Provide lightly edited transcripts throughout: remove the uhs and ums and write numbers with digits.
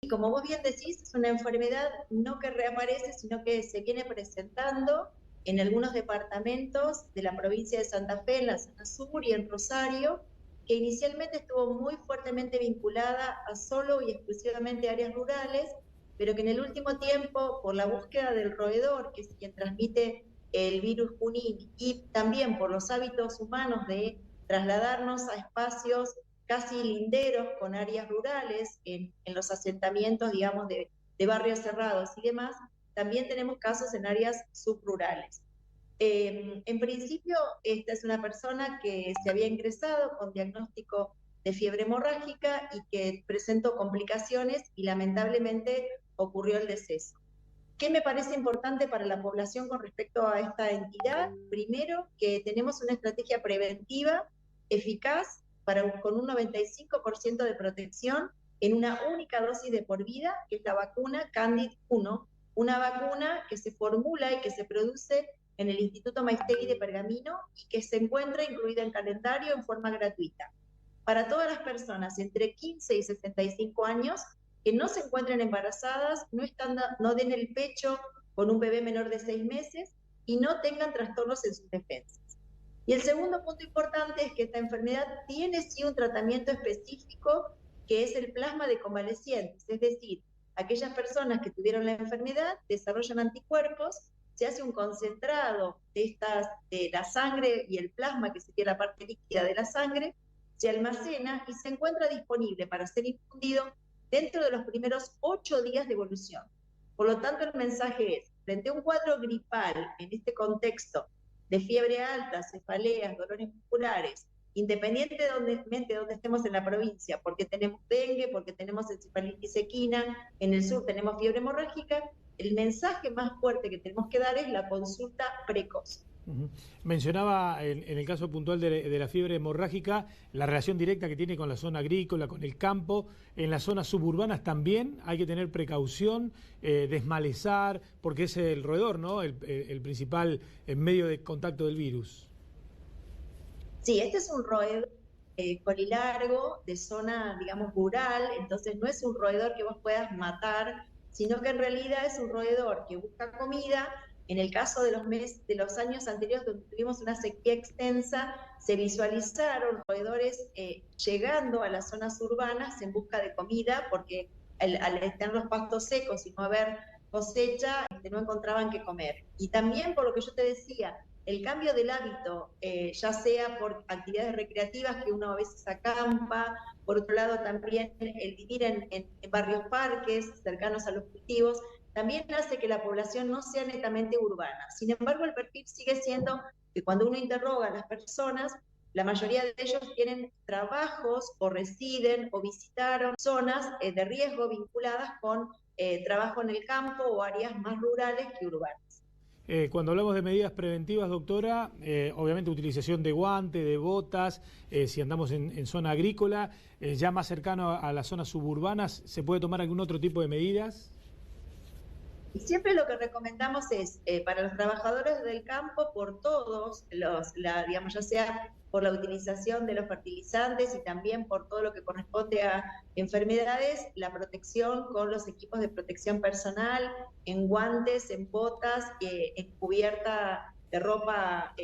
como vos bien decís, es una enfermedad no que reaparece, sino que se viene presentando en algunos departamentos de la provincia de Santa Fe, en la zona sur y en Rosario, que inicialmente estuvo muy fuertemente vinculada a solo y exclusivamente áreas rurales, pero que en el último tiempo, por la búsqueda del roedor, que es quien transmite el virus Junín, y también por los hábitos humanos de trasladarnos a espacios casi linderos con áreas rurales, en los asentamientos, digamos, de barrios cerrados y demás, también tenemos casos en áreas subrurales. En principio, esta es una persona que se había ingresado con diagnóstico de fiebre hemorrágica y que presentó complicaciones y lamentablemente ocurrió el deceso. ¿Qué me parece importante para la población con respecto a esta entidad? Primero, que tenemos una estrategia preventiva eficaz con un 95% de protección en una única dosis de por vida, que es la vacuna Candid 1, una vacuna que se formula y que se produce en el Instituto Maistegui de Pergamino y que se encuentra incluida en calendario en forma gratuita. Para todas las personas entre 15 y 65 años que no se encuentren embarazadas, no den el pecho con un bebé menor de 6 meses y no tengan trastornos en sus defensas. Y el segundo punto importante es que esta enfermedad tiene sí un tratamiento específico que es el plasma de convalecientes, es decir, aquellas personas que tuvieron la enfermedad desarrollan anticuerpos, se hace un concentrado de la sangre y el plasma, que sería la parte líquida de la sangre, se almacena y se encuentra disponible para ser infundido dentro de los primeros 8 días de evolución. Por lo tanto, el mensaje es, frente a un cuadro gripal en este contexto de fiebre alta, cefaleas, dolores musculares, independientemente de donde estemos en la provincia, porque tenemos dengue, porque tenemos encefalitis equina, en el sur tenemos fiebre hemorrágica, el mensaje más fuerte que tenemos que dar es la consulta precoz. Mencionaba en el caso puntual de la fiebre hemorrágica la relación directa que tiene con la zona agrícola, con el campo. En las zonas suburbanas también hay que tener precaución, desmalezar, porque es el roedor, ¿no? El principal medio de contacto del virus. Sí, este es un roedor colilargo de zona, digamos, rural, entonces no es un roedor que vos puedas matar, sino que en realidad es un roedor que busca comida. En el caso de los años anteriores, donde tuvimos una sequía extensa, se visualizaron roedores llegando a las zonas urbanas en busca de comida, porque al estar los pastos secos y no haber cosecha, no encontraban qué comer. Y también, por lo que yo te decía, el cambio del hábito, ya sea por actividades recreativas que uno a veces acampa, por otro lado también el vivir en barrios parques, cercanos a los cultivos, también hace que la población no sea netamente urbana. Sin embargo, el perfil sigue siendo que cuando uno interroga a las personas, la mayoría de ellos tienen trabajos o residen o visitaron zonas de riesgo vinculadas con trabajo en el campo o áreas más rurales que urbanas. Cuando hablamos de medidas preventivas, doctora, obviamente utilización de guante, de botas, si andamos en zona agrícola, ya más cercano a las zonas suburbanas, ¿se puede tomar algún otro tipo de medidas? Y siempre lo que recomendamos es, para los trabajadores del campo, por todos digamos, ya sea por la utilización de los fertilizantes y también por todo lo que corresponde a enfermedades, la protección con los equipos de protección personal, en guantes, en botas, en cubierta de ropa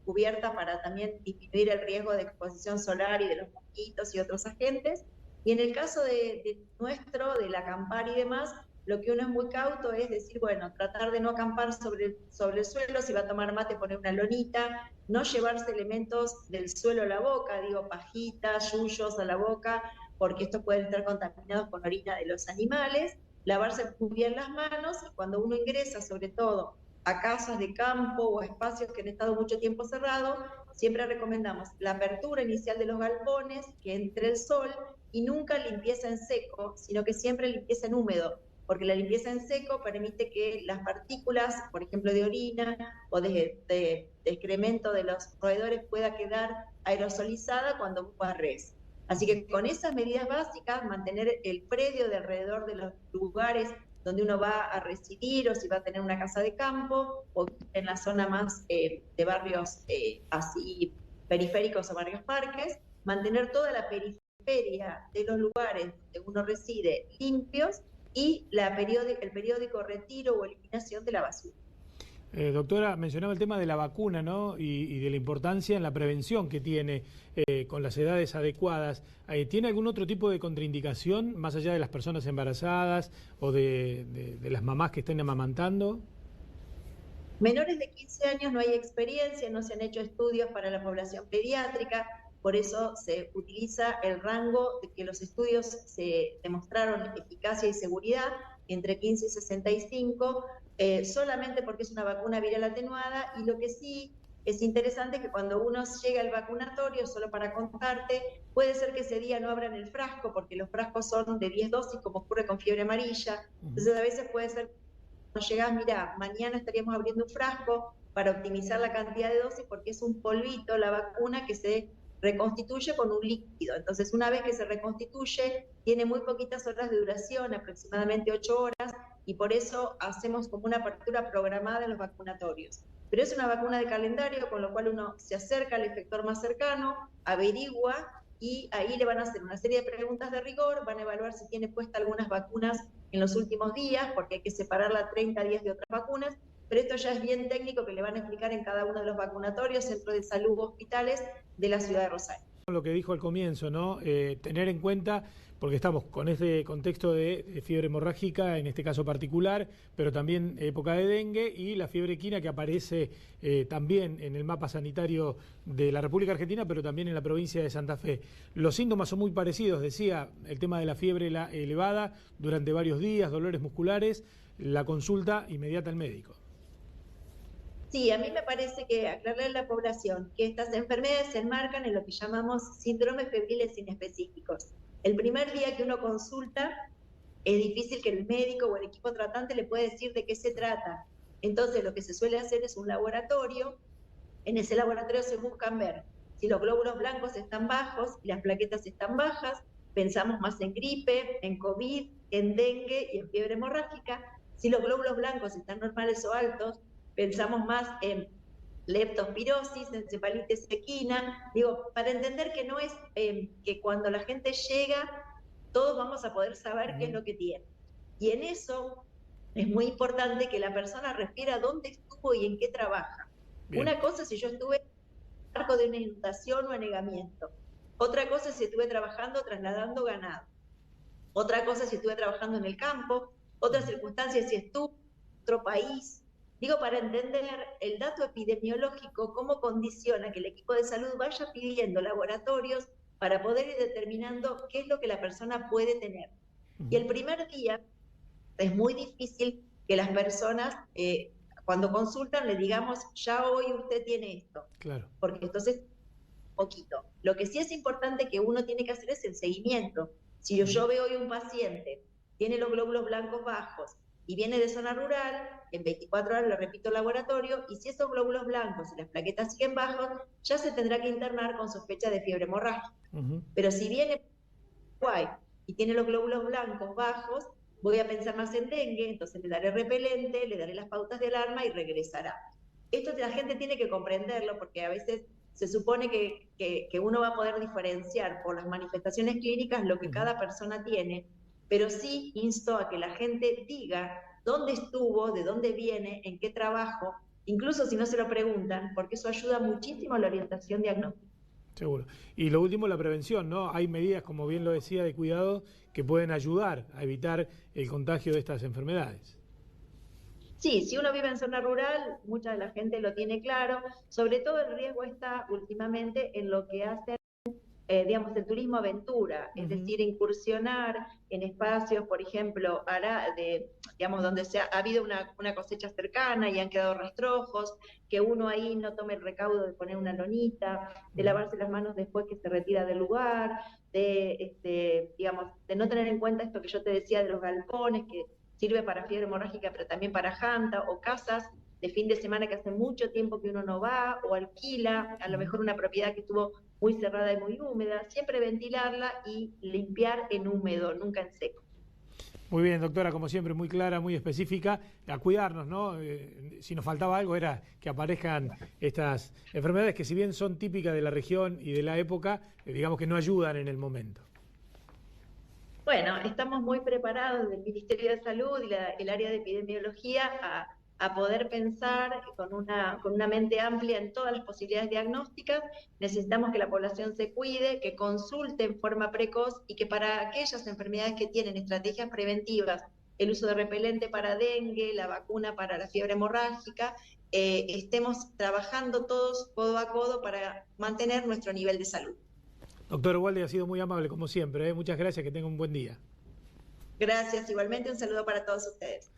cubierta para también disminuir el riesgo de exposición solar y de los mosquitos y otros agentes. Y en el caso del acampar y demás, lo que uno es muy cauto es decir, bueno, tratar de no acampar sobre el suelo, si va a tomar mate, poner una lonita, no llevarse elementos del suelo a la boca, digo, pajitas, yuyos a la boca, porque estos pueden estar contaminados con orina de los animales, lavarse muy bien las manos, y cuando uno ingresa, sobre todo, a casas de campo o a espacios que han estado mucho tiempo cerrados, siempre recomendamos la apertura inicial de los galpones, que entre el sol, y nunca limpieza en seco, sino que siempre limpieza en húmedo, porque la limpieza en seco permite que las partículas, por ejemplo, de orina o de excremento de los roedores pueda quedar aerosolizada cuando vos barres. Así que con esas medidas básicas, mantener el predio de alrededor de los lugares donde uno va a residir o si va a tener una casa de campo o en la zona más de barrios así periféricos o barrios parques, mantener toda la periferia de los lugares donde uno reside limpios y el periódico retiro o eliminación de la basura. Doctora, mencionaba el tema de la vacuna, ¿no? Y de la importancia en la prevención que tiene con las edades adecuadas. ¿Tiene algún otro tipo de contraindicación, más allá de las personas embarazadas o de las mamás que estén amamantando? Menores de 15 años no hay experiencia, no se han hecho estudios para la población pediátrica, por eso se utiliza el rango de que los estudios se demostraron eficacia y seguridad entre 15 y 65, solamente porque es una vacuna viral atenuada, y lo que sí es interesante es que cuando uno llega al vacunatorio, solo para contarte, puede ser que ese día no abran el frasco, porque los frascos son de 10 dosis, como ocurre con fiebre amarilla, entonces a veces puede ser cuando llegás, mira, mañana estaríamos abriendo un frasco para optimizar la cantidad de dosis, porque es un polvito la vacuna que se reconstituye con un líquido. Entonces, una vez que se reconstituye, tiene muy poquitas horas de duración, aproximadamente 8 horas, y por eso hacemos como una apertura programada en los vacunatorios. Pero es una vacuna de calendario, con lo cual uno se acerca al efector más cercano, averigua, y ahí le van a hacer una serie de preguntas de rigor, van a evaluar si tiene puesta algunas vacunas en los últimos días, porque hay que separarla a 30 días de otras vacunas, pero esto ya es bien técnico que le van a explicar en cada uno de los vacunatorios, centros de salud, hospitales de la ciudad de Rosario. Lo que dijo al comienzo, ¿no? Tener en cuenta, porque estamos con este contexto de fiebre hemorrágica, en este caso particular, pero también época de dengue y la fiebre equina que aparece también en el mapa sanitario de la República Argentina, pero también en la provincia de Santa Fe. Los síntomas son muy parecidos, decía, el tema de la fiebre elevada durante varios días, dolores musculares, la consulta inmediata al médico. Sí, a mí me parece que aclararle a la población que estas enfermedades se enmarcan en lo que llamamos síndromes febriles inespecíficos. El primer día que uno consulta, es difícil que el médico o el equipo tratante le pueda decir de qué se trata. Entonces, lo que se suele hacer es un laboratorio. En ese laboratorio se buscan ver si los glóbulos blancos están bajos y las plaquetas están bajas. Pensamos más en gripe, en COVID, en dengue y en fiebre hemorrágica. Si los glóbulos blancos están normales o altos, pensamos más en leptospirosis, encefalitis equina, digo, para entender que no es que cuando la gente llega, todos vamos a poder saber qué es lo que tiene. Y en eso es muy importante que la persona refiera dónde estuvo y en qué trabaja. Bien. Una cosa es si yo estuve a cargo de una inundación o anegamiento. Otra cosa es si estuve trabajando trasladando ganado. Otra cosa es si estuve trabajando en el campo. Otra circunstancia es si estuve en otro país. Digo, para entender el dato epidemiológico, cómo condiciona que el equipo de salud vaya pidiendo laboratorios para poder ir determinando qué es lo que la persona puede tener. Y el primer día es muy difícil que las personas, cuando consultan, le digamos, ya hoy usted tiene esto. Claro. Porque entonces, poquito. Lo que sí es importante que uno tiene que hacer es el seguimiento. Si yo veo hoy un paciente, tiene los glóbulos blancos bajos, y viene de zona rural, en 24 horas le repito el laboratorio, y si esos glóbulos blancos y las plaquetas siguen bajos, ya se tendrá que internar con sospecha de fiebre hemorrágica. Pero si viene y tiene los glóbulos blancos bajos, voy a pensar más en dengue, entonces le daré repelente, le daré las pautas de alarma y regresará. Esto la gente tiene que comprenderlo, porque a veces se supone que uno va a poder diferenciar por las manifestaciones clínicas lo que cada persona tiene, pero sí insto a que la gente diga dónde estuvo, de dónde viene, en qué trabajo, incluso si no se lo preguntan, porque eso ayuda muchísimo a la orientación diagnóstica. Seguro. Y lo último, la prevención, ¿no? Hay medidas, como bien lo decía, de cuidado que pueden ayudar a evitar el contagio de estas enfermedades. Sí, si uno vive en zona rural, mucha de la gente lo tiene claro, sobre todo el riesgo está últimamente en lo que hace digamos, el turismo aventura, es decir, incursionar en espacios, por ejemplo, digamos, donde ha habido una cosecha cercana y han quedado rastrojos, que uno ahí no tome el recaudo de poner una lonita, de lavarse las manos después que se retira del lugar, digamos, de no tener en cuenta esto que yo te decía de los galpones, que sirve para fiebre hemorrágica, pero también para janta, o casas de fin de semana que hace mucho tiempo que uno no va, o alquila, a lo mejor una propiedad que estuvo muy cerrada y muy húmeda, siempre ventilarla y limpiar en húmedo, nunca en seco. Muy bien, doctora, como siempre, muy clara, muy específica, a cuidarnos, ¿no? Si nos faltaba algo era que aparezcan estas enfermedades que si bien son típicas de la región y de la época, digamos que no ayudan en el momento. Bueno, estamos muy preparados del Ministerio de Salud y el área de epidemiología a poder pensar con una mente amplia en todas las posibilidades diagnósticas. Necesitamos que la población se cuide, que consulte en forma precoz y que para aquellas enfermedades que tienen estrategias preventivas, el uso de repelente para dengue, la vacuna para la fiebre hemorrágica, estemos trabajando todos codo a codo para mantener nuestro nivel de salud. Doctor Walde, ha sido muy amable como siempre, ¿eh? Muchas gracias, que tenga un buen día. Gracias, igualmente un saludo para todos ustedes.